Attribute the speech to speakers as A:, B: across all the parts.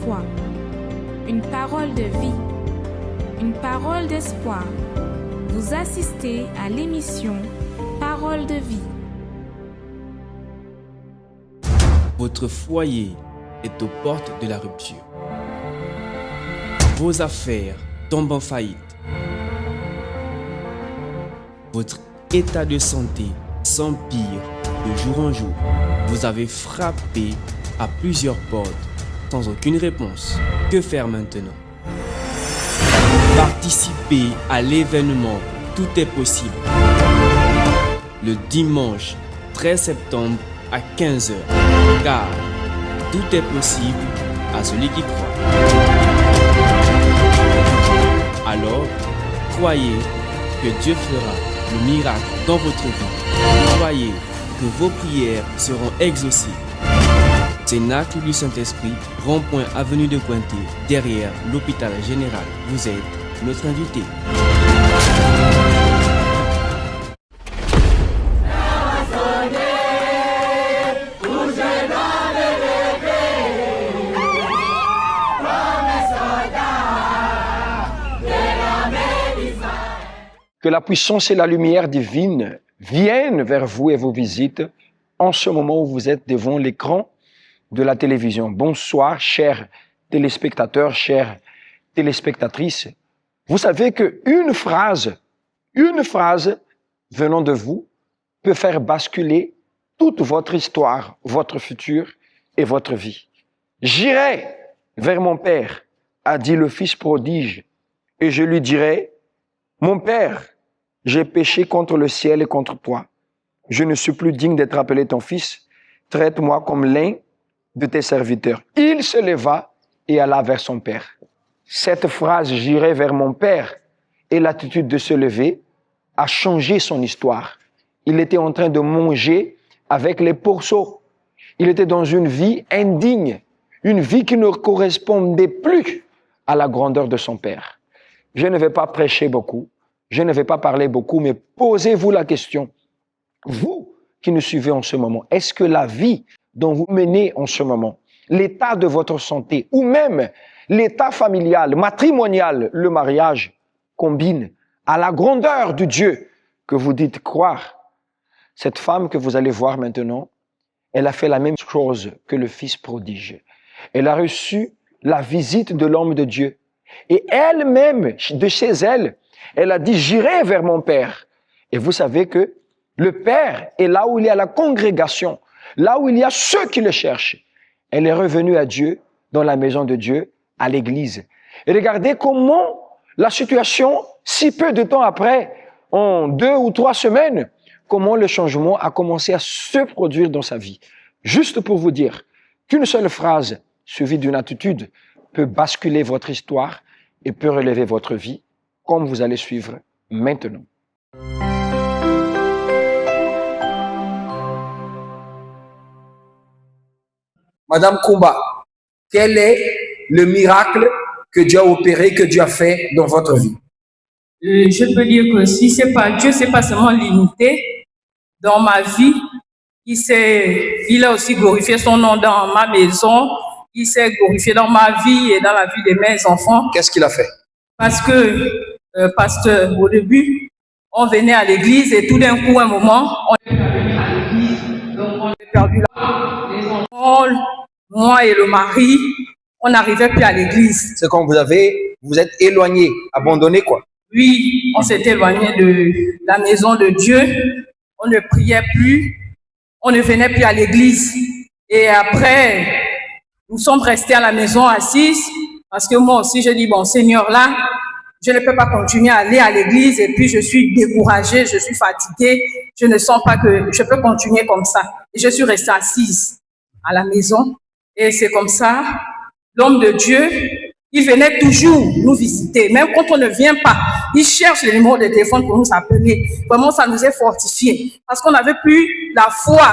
A: foi, une parole de vie, une parole d'espoir. Vous assistez à l'émission Parole de vie.
B: Votre foyer est aux portes de la rupture. Vos affaires tombent en faillite. Votre état de santé s'empire de jour en jour. Vous avez frappé à plusieurs portes sans aucune réponse. Que faire maintenant? Participez à l'événement Tout est possible. Le dimanche 13 septembre à 15h. Car tout est possible à celui qui croit. Alors, croyez que Dieu fera le miracle dans votre vie. Croyez que vos prières seront exaucées. Cénacle du Saint-Esprit, rond-point avenue de Cointé, derrière l'hôpital général. Vous êtes notre invité.
C: Que la puissance et la lumière divine viennent vers vous et vous visitent en ce moment où vous êtes devant l'écran de la télévision. Bonsoir, chers téléspectateurs, chères téléspectatrices. Vous savez qu'une phrase venant de vous peut faire basculer toute votre histoire, votre futur et votre vie. J'irai vers mon Père, a dit le Fils prodige, et je lui dirai, mon Père, j'ai péché contre le ciel et contre toi. Je ne suis plus digne d'être appelé ton fils. Traite-moi comme l'un de tes serviteurs. Il se leva et alla vers son Père. Cette phrase, j'irai vers mon Père, et l'attitude de se lever, a changé son histoire. Il était en train de manger avec les pourceaux. Il était dans une vie indigne, une vie qui ne correspondait plus à la grandeur de son Père. Je ne vais pas prêcher beaucoup, je ne vais pas parler beaucoup, mais posez-vous la question. Vous qui nous suivez en ce moment, est-ce que la vie dont vous menez en ce moment, l'état de votre santé ou même l'état familial, matrimonial, le mariage, combine à la grandeur du Dieu que vous dites croire? Cette femme que vous allez voir maintenant, elle a fait la même chose que le Fils prodige. Elle a reçu la visite de l'homme de Dieu. Et elle-même, de chez elle, elle a dit, j'irai vers mon Père. Et vous savez que le Père est là où il y a la congrégation, là où il y a ceux qui le cherchent. Elle est revenue à Dieu, dans la maison de Dieu, à l'église. Et regardez comment la situation, si peu de temps après, en 2 ou 3 semaines, comment le changement a commencé à se produire dans sa vie. Juste pour vous dire qu'une seule phrase suivie d'une attitude peut basculer votre histoire et peut relever votre vie, comme vous allez suivre maintenant.
D: Madame Kumba, quel est le miracle que Dieu a opéré, que Dieu a fait dans votre vie?
E: Je peux dire que si c'est pas Dieu, c'est pas seulement limité dans ma vie. Il a aussi glorifié son nom dans ma maison. Il s'est glorifié dans ma vie et dans la vie de mes enfants.
D: Qu'est-ce qu'il a fait?
E: Parce que, pasteur, au début, on venait à l'église et tout d'un coup, un moment, on est venu à l'église. Donc, on a perdu les enfants, moi et le mari, on n'arrivait plus à l'église.
D: C'est quand vous êtes éloigné, abandonné quoi?
E: Oui, on s'est éloigné de la maison de Dieu. On ne priait plus. On ne venait plus à l'église. Et après, nous sommes restés à la maison assises parce que moi aussi, je dis, bon, Seigneur, là, je ne peux pas continuer à aller à l'église et puis je suis découragée, je suis fatiguée. Je ne sens pas que je peux continuer comme ça. Et je suis restée assise à la maison. Et c'est comme ça, l'homme de Dieu, il venait toujours nous visiter. Même quand on ne vient pas, il cherche les numéros de téléphone pour nous appeler. Vraiment, ça nous est fortifié. Parce qu'on n'avait plus la foi.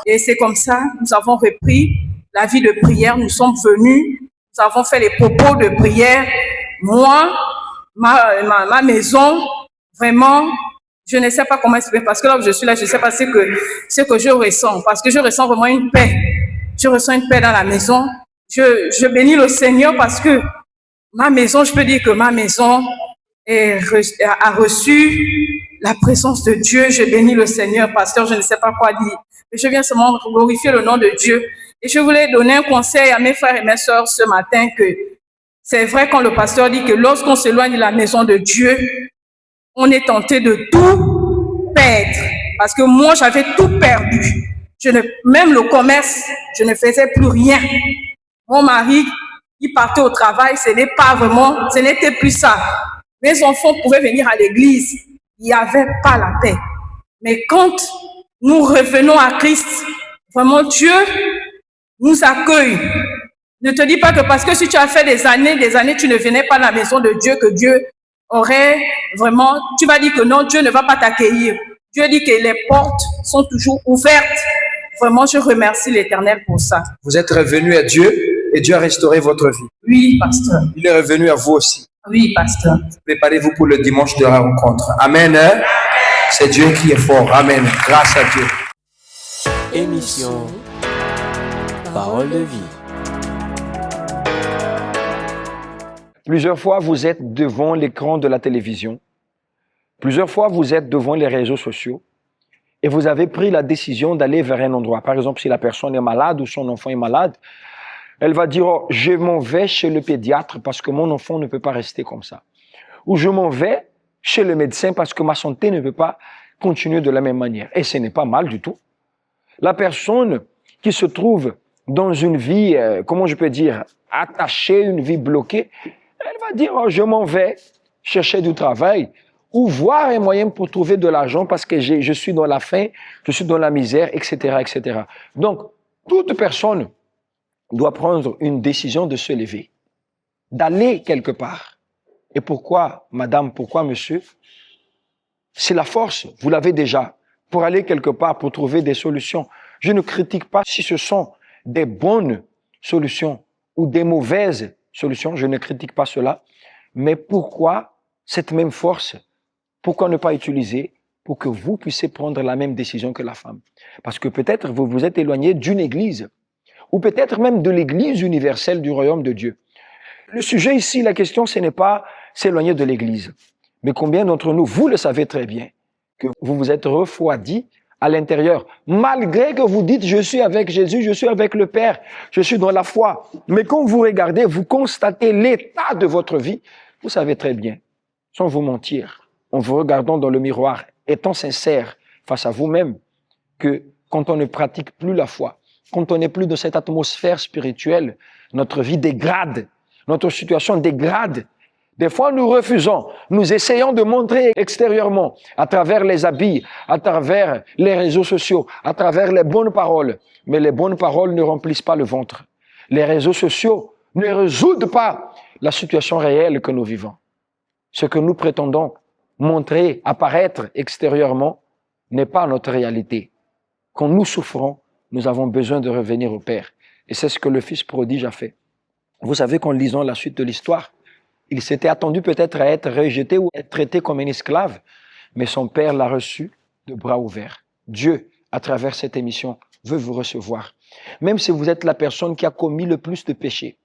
E: Et c'est comme ça, nous avons repris la vie de prière. Nous sommes venus, nous avons fait les propos de prière. Moi, ma maison, vraiment, je ne sais pas comment expliquer. Parce que là où je suis là, je ne sais pas ce que je ressens. Parce que je ressens vraiment une paix. Je ressens une paix dans la maison. je bénis le Seigneur parce que ma maison, je peux dire que ma maison a reçu la présence de Dieu. Je bénis le Seigneur, pasteur, je ne sais pas quoi dire. Mais je viens seulement glorifier le nom de Dieu. Et je voulais donner un conseil à mes frères et mes sœurs ce matin que c'est vrai quand le pasteur dit que lorsqu'on s'éloigne de la maison de Dieu, on est tenté de tout perdre. Parce que moi, j'avais tout perdu. Même le commerce, je ne faisais plus rien. Mon mari, il partait au travail, ce n'était plus ça. Mes enfants pouvaient venir à l'église, il n'y avait pas la paix. Mais quand nous revenons à Christ, vraiment Dieu nous accueille. Ne te dis pas que parce que si tu as fait des années, tu ne venais pas à la maison de Dieu, que Dieu aurait vraiment, tu vas dire que non, Dieu ne va pas t'accueillir. Dieu dit que les portes sont toujours ouvertes. Vraiment, je remercie l'Éternel pour ça.
D: Vous êtes revenu à Dieu et Dieu a restauré votre vie.
E: Oui, pasteur.
D: Il est revenu à vous aussi.
E: Oui, pasteur.
D: Préparez-vous pour le dimanche de la rencontre. Amen. C'est Dieu qui est fort. Amen. Grâce à Dieu.
B: Émission Parole de vie.
C: Plusieurs fois, vous êtes devant l'écran de la télévision. Plusieurs fois, vous êtes devant les réseaux sociaux et vous avez pris la décision d'aller vers un endroit. Par exemple, si la personne est malade ou son enfant est malade, elle va dire, oh, je m'en vais chez le pédiatre parce que mon enfant ne peut pas rester comme ça. Ou je m'en vais chez le médecin parce que ma santé ne peut pas continuer de la même manière. Et ce n'est pas mal du tout. La personne qui se trouve dans une vie, comment je peux dire, attachée, une vie bloquée, elle va dire, oh, je m'en vais chercher du travail ou voir un moyen pour trouver de l'argent parce que je suis dans la faim, je suis dans la misère, etc., etc. Donc, toute personne doit prendre une décision de se lever, d'aller quelque part. Et pourquoi, madame, pourquoi, monsieur? C'est la force, vous l'avez déjà, pour aller quelque part, pour trouver des solutions. Je ne critique pas si ce sont des bonnes solutions ou des mauvaises solutions, je ne critique pas cela. Mais pourquoi cette même force? Pourquoi ne pas utiliser pour que vous puissiez prendre la même décision que la femme? Parce que peut-être vous vous êtes éloigné d'une église, ou peut-être même de l'église universelle du royaume de Dieu. Le sujet ici, la question, ce n'est pas s'éloigner de l'église. Mais combien d'entre nous, vous le savez très bien, que vous vous êtes refroidi à l'intérieur, malgré que vous dites, je suis avec Jésus, je suis avec le Père, je suis dans la foi. Mais quand vous regardez, vous constatez l'état de votre vie, vous savez très bien, sans vous mentir, en vous regardant dans le miroir, étant sincère face à vous-même, que quand on ne pratique plus la foi, quand on n'est plus dans cette atmosphère spirituelle, notre vie dégrade, notre situation dégrade. Des fois, nous refusons, nous essayons de montrer extérieurement, à travers les habits, à travers les réseaux sociaux, à travers les bonnes paroles. Mais les bonnes paroles ne remplissent pas le ventre. Les réseaux sociaux ne résoudent pas la situation réelle que nous vivons. Ce que nous prétendons montrer, apparaître extérieurement, n'est pas notre réalité. Quand nous souffrons, nous avons besoin de revenir au Père. Et c'est ce que le Fils prodige a fait. Vous savez qu'en lisant la suite de l'histoire, il s'était attendu peut-être à être rejeté ou être traité comme un esclave, mais son Père l'a reçu de bras ouverts. Dieu, à travers cette émission, veut vous recevoir. Même si vous êtes la personne qui a commis le plus de péchés,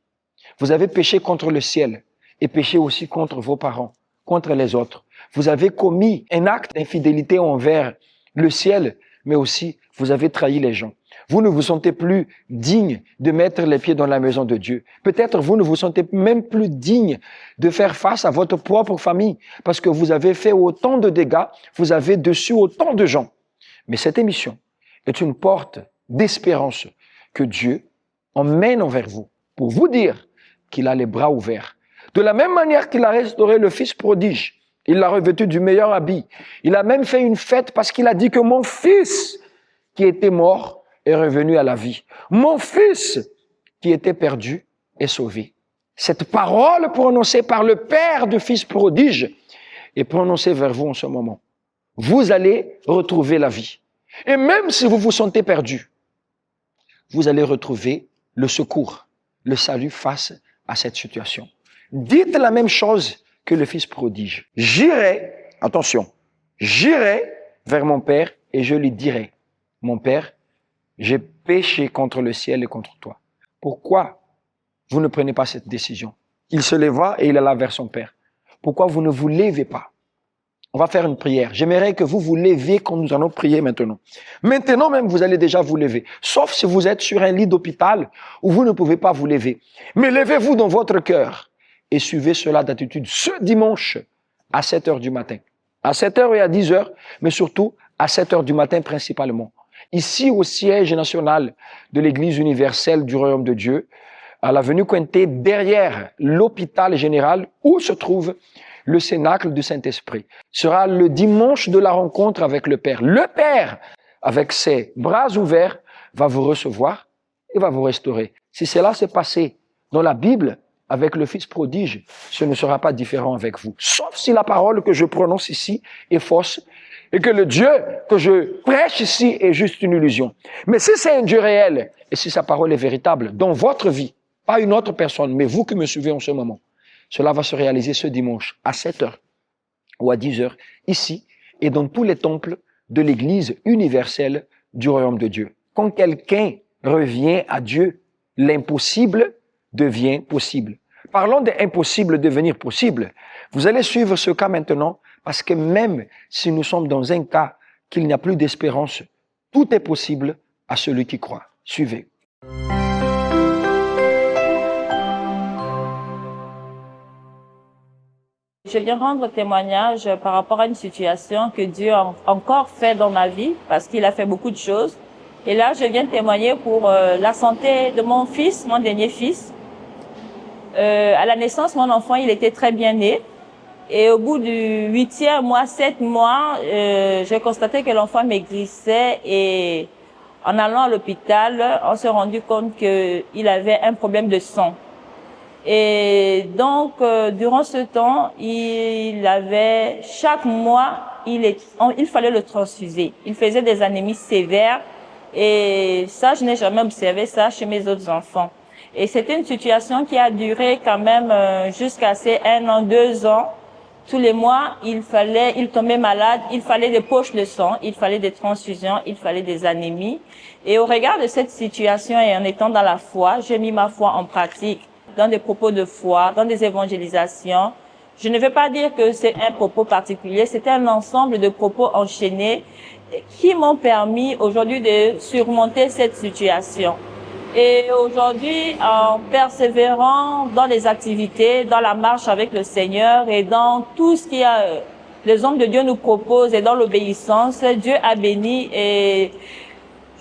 C: vous avez péché contre le ciel et péché aussi contre vos parents, contre les autres. Vous avez commis un acte d'infidélité envers le ciel, mais aussi vous avez trahi les gens. Vous ne vous sentez plus digne de mettre les pieds dans la maison de Dieu. Peut-être vous ne vous sentez même plus digne de faire face à votre propre famille parce que vous avez fait autant de dégâts, vous avez déçu autant de gens. Mais cette émission est une porte d'espérance que Dieu emmène envers vous pour vous dire qu'il a les bras ouverts. De la même manière qu'il a restauré le Fils prodige, il l'a revêtu du meilleur habit. Il a même fait une fête parce qu'il a dit que mon fils qui était mort est revenu à la vie. Mon fils qui était perdu est sauvé. Cette parole prononcée par le Père du Fils prodige est prononcée vers vous en ce moment. Vous allez retrouver la vie. Et même si vous vous sentez perdu, vous allez retrouver le secours, le salut face à cette situation. Dites la même chose que le Fils prodige. J'irai, attention, j'irai vers mon Père et je lui dirai, mon Père, j'ai péché contre le ciel et contre toi. Pourquoi vous ne prenez pas cette décision? Il se leva et il alla vers son père. Pourquoi vous ne vous levez pas? On va faire une prière. J'aimerais que vous vous leviez comme nous allons prier maintenant. Maintenant même, vous allez déjà vous lever. Sauf si vous êtes sur un lit d'hôpital où vous ne pouvez pas vous lever. Mais levez-vous dans votre cœur et suivez cela d'attitude ce dimanche à 7 heures du matin. À 7 heures et à 10 heures, mais surtout à 7 heures du matin principalement. Ici au siège national de l'Église universelle du Royaume de Dieu, à l'avenue Cointet, derrière l'hôpital général où se trouve le Cénacle du Saint-Esprit. Sera le dimanche de la rencontre avec le Père. Le Père, avec ses bras ouverts, va vous recevoir et va vous restaurer. Si cela s'est passé dans la Bible avec le Fils prodige, ce ne sera pas différent avec vous. Sauf si la parole que je prononce ici est fausse et que le Dieu que je prêche ici est juste une illusion. Mais si c'est un Dieu réel et si sa parole est véritable dans votre vie, pas une autre personne, mais vous qui me suivez en ce moment, cela va se réaliser ce dimanche à 7 heures ou à 10 heures, ici et dans tous les temples de l'Église universelle du Royaume de Dieu. Quand quelqu'un revient à Dieu, l'impossible devient possible. Parlons de impossible devenir possible. Vous allez suivre ce cas maintenant parce que même si nous sommes dans un cas qu'il n'y a plus d'espérance, tout est possible à celui qui croit. Suivez.
F: Je viens rendre témoignage par rapport à une situation que Dieu a encore fait dans ma vie parce qu'il a fait beaucoup de choses. Et là, je viens témoigner pour la santé de mon fils, mon dernier fils. À la naissance, mon enfant, il était très bien né. Et au bout du 8e mois, 7 mois, j'ai constaté que l'enfant maigrissait et en allant à l'hôpital, on s'est rendu compte qu'il avait un problème de sang. Et donc, durant ce temps, il avait, chaque mois, il fallait le transfuser. Il faisait des anémies sévères et ça, je n'ai jamais observé ça chez mes autres enfants. Et c'était une situation qui a duré quand même jusqu'à ces 1 an, 2 ans. Tous les mois, il tombait malade, il fallait des poches de sang, il fallait des transfusions, il fallait des anémies. Et au regard de cette situation et en étant dans la foi, j'ai mis ma foi en pratique. Dans des propos de foi, dans des évangélisations. Je ne vais pas dire que c'est un propos particulier, c'était un ensemble de propos enchaînés qui m'ont permis aujourd'hui de surmonter cette situation. Et aujourd'hui, en persévérant dans les activités, dans la marche avec le Seigneur et dans tout ce qu'il y a, les hommes de Dieu nous proposent et dans l'obéissance, Dieu a béni et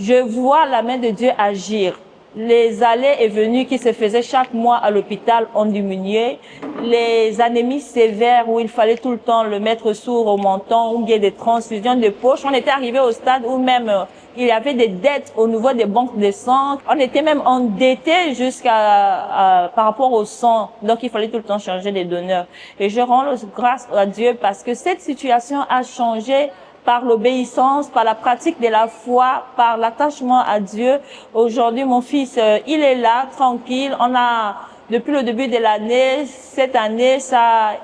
F: je vois la main de Dieu agir. Les allées et venues qui se faisaient chaque mois à l'hôpital ont diminué. Les anémies sévères où il fallait tout le temps le mettre sourd au menton, ou bien des transfusions de poche. On était arrivé au stade où même il y avait des dettes au niveau des banques de sang. On était même endetté jusqu'à par rapport au sang. Donc il fallait tout le temps changer les donneurs. Et je rends grâce à Dieu parce que cette situation a changé par l'obéissance, par la pratique de la foi, par l'attachement à Dieu. Aujourd'hui, mon fils, il est là, tranquille. On a, depuis le début de l'année, cette année,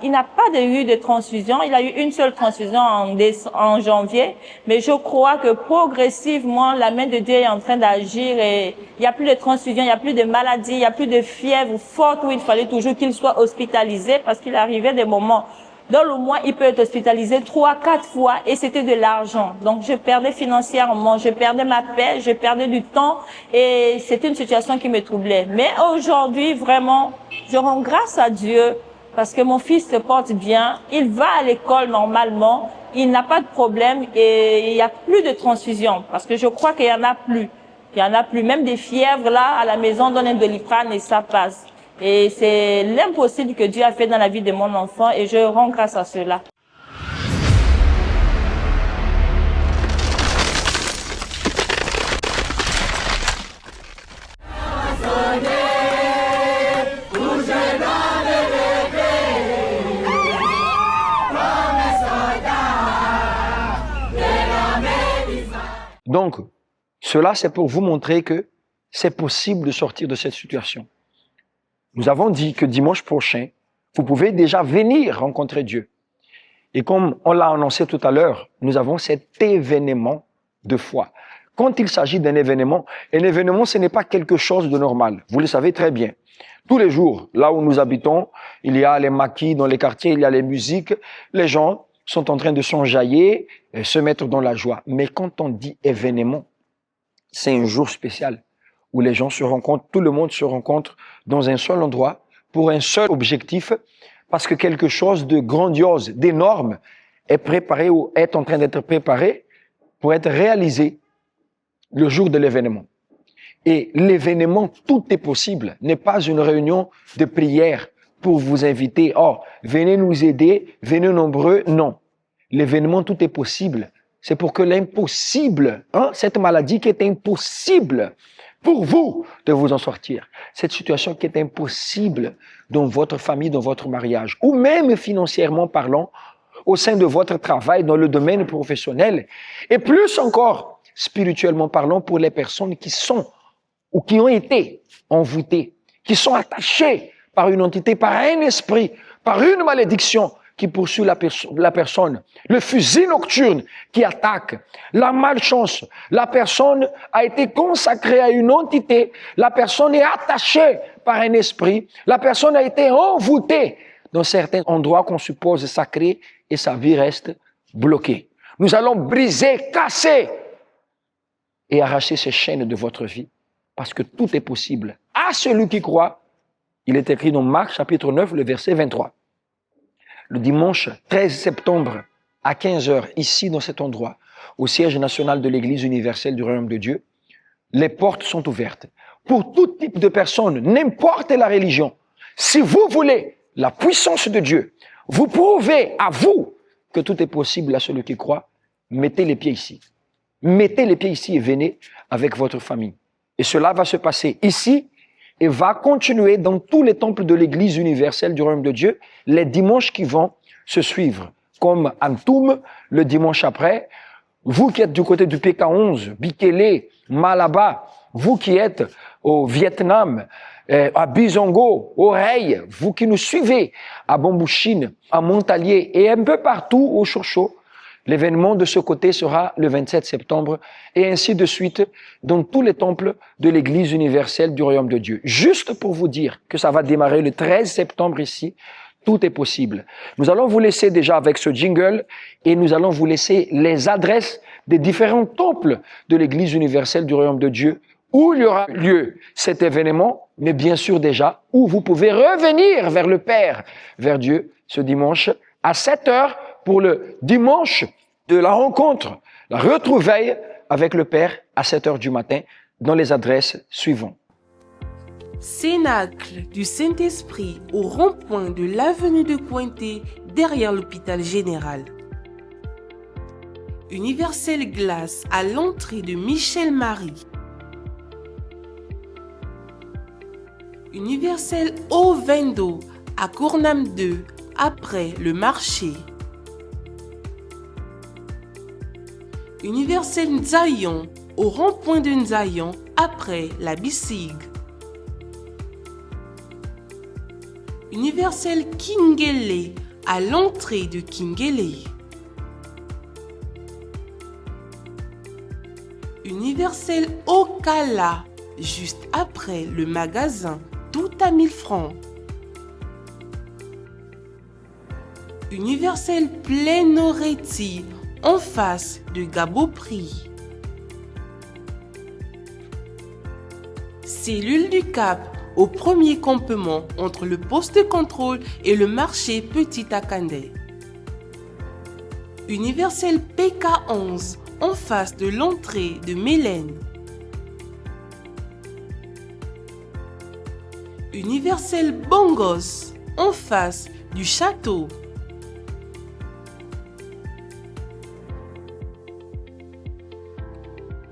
F: il n'a pas eu de transfusion. Il a eu une seule transfusion en janvier. Mais je crois que progressivement, la main de Dieu est en train d'agir et il n'y a plus de transfusion, il n'y a plus de maladie, il n'y a plus de fièvre forte où il fallait toujours qu'il soit hospitalisé parce qu'il arrivait des moments. Dans le mois, il peut être hospitalisé 3, 4 fois et c'était de l'argent. Donc, je perdais financièrement, je perdais ma paix, je perdais du temps et c'était une situation qui me troublait. Mais aujourd'hui, vraiment, je rends grâce à Dieu parce que mon fils se porte bien, il va à l'école normalement, il n'a pas de problème et il n'y a plus de transfusion parce que je crois qu'il y en a plus. Il y en a plus, même des fièvres là à la maison, on donne un Doliprane et ça passe. Et c'est l'impossible que Dieu a fait dans la vie de mon enfant et je rends grâce à cela.
C: Donc, cela c'est pour vous montrer que c'est possible de sortir de cette situation. Nous avons dit que dimanche prochain, vous pouvez déjà venir rencontrer Dieu. Et comme on l'a annoncé tout à l'heure, nous avons cet événement de foi. Quand il s'agit d'un événement, ce n'est pas quelque chose de normal. Vous le savez très bien. Tous les jours, là où nous habitons, il y a les maquis dans les quartiers, il y a les musiques. Les gens sont en train de s'enjailler et se mettre dans la joie. Mais quand on dit événement, c'est un jour spécial où les gens se rencontrent, tout le monde se rencontre dans un seul endroit pour un seul objectif, parce que quelque chose de grandiose, d'énorme est préparé ou est en train d'être préparé pour être réalisé le jour de l'événement. Et l'événement, tout est possible, n'est pas une réunion de prière pour vous inviter. Oh, venez nous aider, venez nombreux. Non. L'événement, tout est possible. C'est pour que l'impossible, cette maladie qui est impossible pour vous de vous en sortir, cette situation qui est impossible dans votre famille, dans votre mariage, ou même financièrement parlant, au sein de votre travail, dans le domaine professionnel, et plus encore spirituellement parlant pour les personnes qui sont ou qui ont été envoûtées, qui sont attachées par une entité, par un esprit, par une malédiction qui poursuit la personne, le fusil nocturne qui attaque, la malchance. La personne a été consacrée à une entité, la personne est attachée par un esprit, la personne a été envoûtée dans certains endroits qu'on suppose sacrés et sa vie reste bloquée. Nous allons briser, casser et arracher ces chaînes de votre vie parce que tout est possible. À celui qui croit, il est écrit dans Marc chapitre 9, le verset 23. Le dimanche 13 septembre à 15h, ici dans cet endroit, au siège national de l'Église universelle du Royaume de Dieu, les portes sont ouvertes pour tout type de personnes, n'importe la religion. Si vous voulez la puissance de Dieu, vous prouvez à vous que tout est possible à celui qui croit, mettez les pieds ici. Mettez les pieds ici et venez avec votre famille. Et cela va se passer ici et va continuer dans tous les temples de l'Église universelle du Royaume de Dieu les dimanches qui vont se suivre. Comme Antoum, le dimanche après, vous qui êtes du côté du PK11, Bikele, Malaba, vous qui êtes au Vietnam, à Bizongo, au Rey, vous qui nous suivez à Bambouchine, à Montalier et un peu partout au Chocho, l'événement de ce côté sera le 27 septembre et ainsi de suite dans tous les temples de l'Église universelle du Royaume de Dieu. Juste pour vous dire que ça va démarrer le 13 septembre ici, tout est possible. Nous allons vous laisser déjà avec ce jingle et nous allons vous laisser les adresses des différents temples de l'Église universelle du Royaume de Dieu où il y aura lieu cet événement, mais bien sûr déjà où vous pouvez revenir vers le Père, vers Dieu ce dimanche à 7h pour le dimanche de la rencontre, la retrouvaille avec le Père à 7h du matin dans les adresses suivantes.
G: Cénacle du Saint-Esprit au rond-point de l'avenue de Cointet derrière l'hôpital général. Universel Glace à l'entrée de Michel Marie. Universel Eau Vendo à Cournam 2 après le marché. Universel Nzayon au rond-point de Nzayon après la Bissig. Universel Kingele à l'entrée de Kingele. Universel Okala juste après le magasin tout à 1000 francs. Universel Plénoreti en face de Gaboprix. Cellule du Cap au premier campement entre le poste de contrôle et le marché Petit Akandé. Universel PK11 en face de l'entrée de Mélène. Universel Bongos en face du château.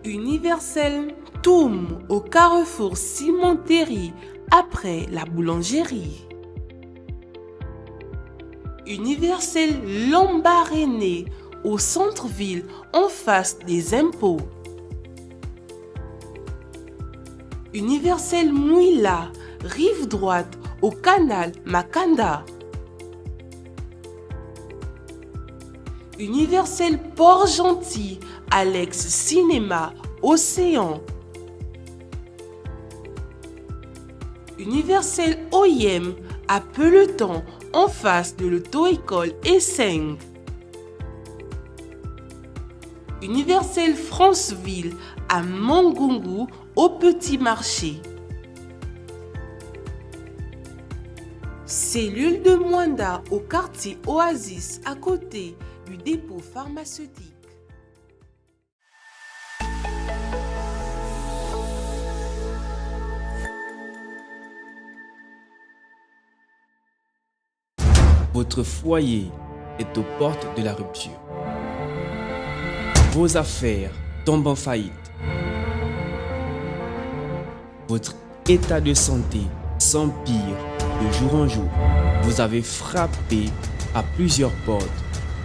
G: Universel Toum au carrefour Cimenterie après la boulangerie. Universel Lambaréné au centre-ville en face des impôts. Universel Mouila, rive droite au canal Makanda. Universel Port-Gentil, Alex Cinéma, Océan. Universel OIM à Peloton en face de l'auto-école E5. Universel Franceville à Mangungu au Petit Marché. Cellule de Mwanda au quartier Oasis à côté du dépôt pharmaceutique.
B: Votre foyer est aux portes de la rupture. Vos affaires tombent en faillite. Votre état de santé s'empire de jour en jour. Vous avez frappé à plusieurs portes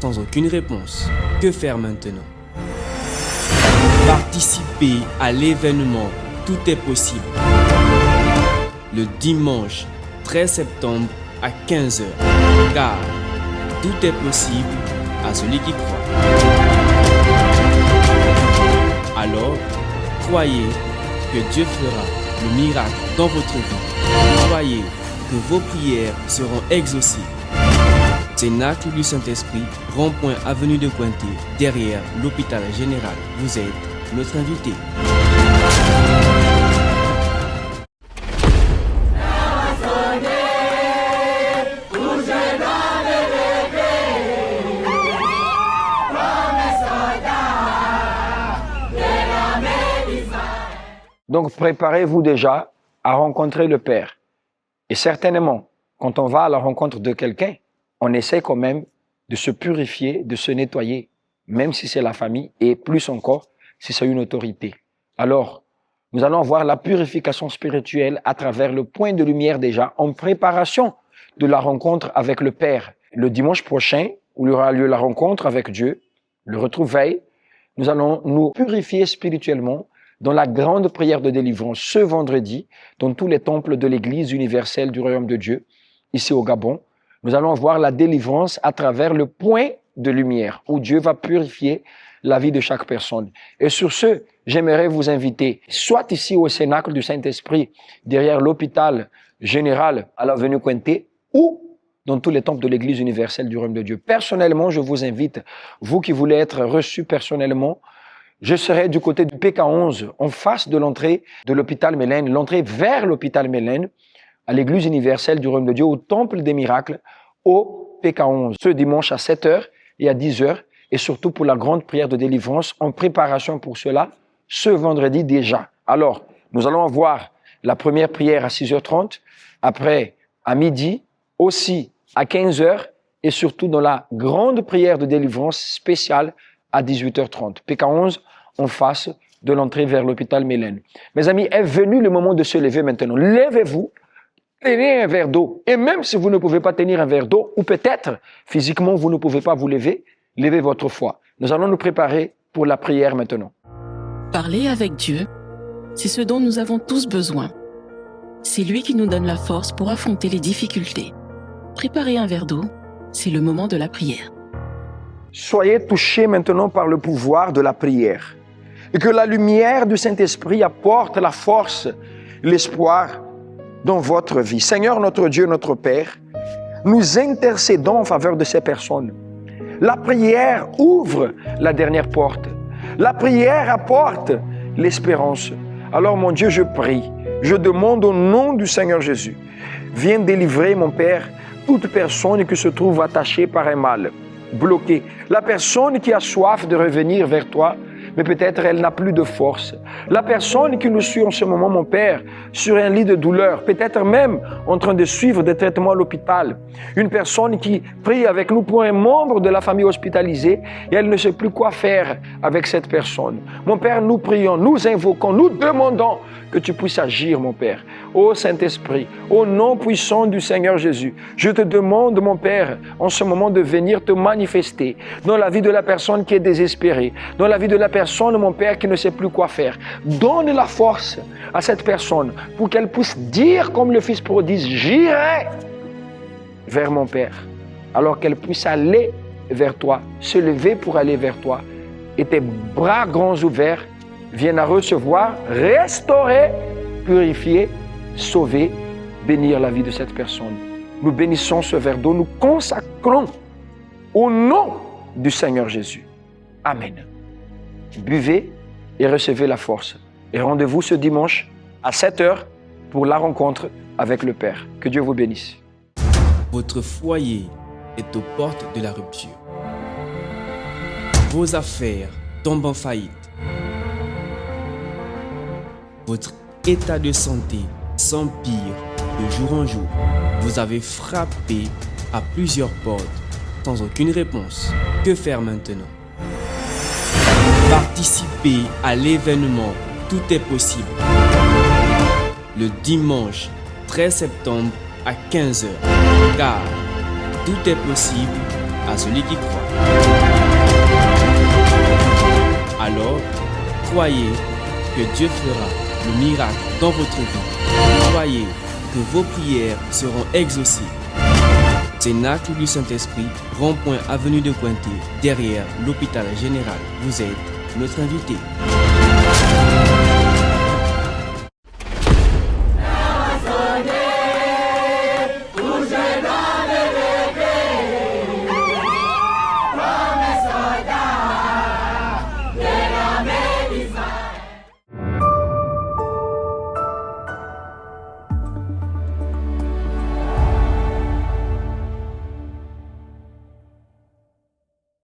B: sans aucune réponse. Que faire maintenant? Participez à l'événement Tout est possible. Le dimanche 13 septembre à 15h. Car tout est possible à celui qui croit. Alors, croyez que Dieu fera le miracle dans votre vie. Croyez que vos prières seront exaucées. Cénacle du Saint-Esprit, rond-point avenue de Pointé, derrière l'hôpital général. Vous êtes notre invité.
C: Donc préparez-vous déjà à rencontrer le Père. Et certainement, quand on va à la rencontre de quelqu'un, on essaie quand même de se purifier, de se nettoyer, même si c'est la famille, et plus encore si c'est une autorité. Alors, nous allons voir la purification spirituelle à travers le point de lumière déjà, en préparation de la rencontre avec le Père. Le dimanche prochain, où il y aura lieu la rencontre avec Dieu, le retrouvailles, nous allons nous purifier spirituellement dans la grande prière de délivrance ce vendredi, dans tous les temples de l'Église universelle du Royaume de Dieu, ici au Gabon. Nous allons voir la délivrance à travers le point de lumière, où Dieu va purifier la vie de chaque personne. Et sur ce, j'aimerais vous inviter, soit ici au Cénacle du Saint-Esprit, derrière l'hôpital général à l'avenue Pointé, ou dans tous les temples de l'Église universelle du Royaume de Dieu. Personnellement, je vous invite, vous qui voulez être reçus personnellement, je serai du côté du PK11, en face de l'entrée de l'hôpital Mélène, l'entrée vers l'hôpital Mélène, à l'Église universelle du Royaume de Dieu, au Temple des Miracles, au PK11, ce dimanche à 7h et à 10h, et surtout pour la grande prière de délivrance, en préparation pour cela, ce vendredi déjà. Alors, nous allons avoir la première prière à 6h30, après à midi, aussi à 15h, et surtout dans la grande prière de délivrance spéciale à 18h30. PK11 en face de l'entrée vers l'hôpital Mélène. Mes amis, est venu le moment de se lever maintenant. Levez-vous, tenez un verre d'eau. Et même si vous ne pouvez pas tenir un verre d'eau, ou peut-être physiquement vous ne pouvez pas vous lever, levez votre foi. Nous allons nous préparer pour la prière maintenant.
H: Parler avec Dieu, c'est ce dont nous avons tous besoin. C'est lui qui nous donne la force pour affronter les difficultés. Préparer un verre d'eau, c'est le moment de la prière.
C: Soyez touchés maintenant par le pouvoir de la prière. Et que la lumière du Saint-Esprit apporte la force, l'espoir dans votre vie. Seigneur notre Dieu, notre Père, nous intercédons en faveur de ces personnes. La prière ouvre la dernière porte. La prière apporte l'espérance. Alors mon Dieu, je prie, je demande au nom du Seigneur Jésus, viens délivrer mon Père, toute personne qui se trouve attachée par un mal, bloquée. La personne qui a soif de revenir vers toi, mais peut-être elle n'a plus de force. La personne qui nous suit en ce moment, mon Père, sur un lit de douleur, peut-être même en train de suivre des traitements à l'hôpital. Une personne qui prie avec nous pour un membre de la famille hospitalisée et elle ne sait plus quoi faire avec cette personne. Mon Père, nous prions, nous invoquons, nous demandons que tu puisses agir, mon Père. Ô Saint-Esprit, au nom puissant du Seigneur Jésus, je te demande, mon Père, en ce moment de venir te manifester dans la vie de la personne qui est désespérée, dans la vie de la personne, mon Père, qui ne sait plus quoi faire. Donne la force à cette personne pour qu'elle puisse dire comme le Fils prodigue, j'irai vers mon Père, alors qu'elle puisse aller vers toi, se lever pour aller vers toi, et tes bras grands ouverts viennent à recevoir, restaurer, purifier, sauver bénir la vie de cette personne. Nous bénissons ce verre d'eau, nous consacrons au nom du Seigneur Jésus. Amen. Buvez et recevez la force. Et rendez-vous ce dimanche à 7h pour la rencontre avec le Père. Que Dieu vous bénisse.
B: Votre foyer est aux portes de la rupture. Vos affaires tombent en faillite. Votre état de santé s'empire de jour en jour. Vous avez frappé à plusieurs portes sans aucune réponse. Que faire maintenant? Participez à l'événement Tout est possible. Le dimanche 13 septembre à 15h. Car tout est possible à celui qui croit. Alors, croyez que Dieu fera le miracle dans votre vie. Croyez que vos prières seront exaucées. Cénacle du Saint-Esprit, rond-point avenue de Pointé, derrière l'hôpital général. Vous êtes notre invité.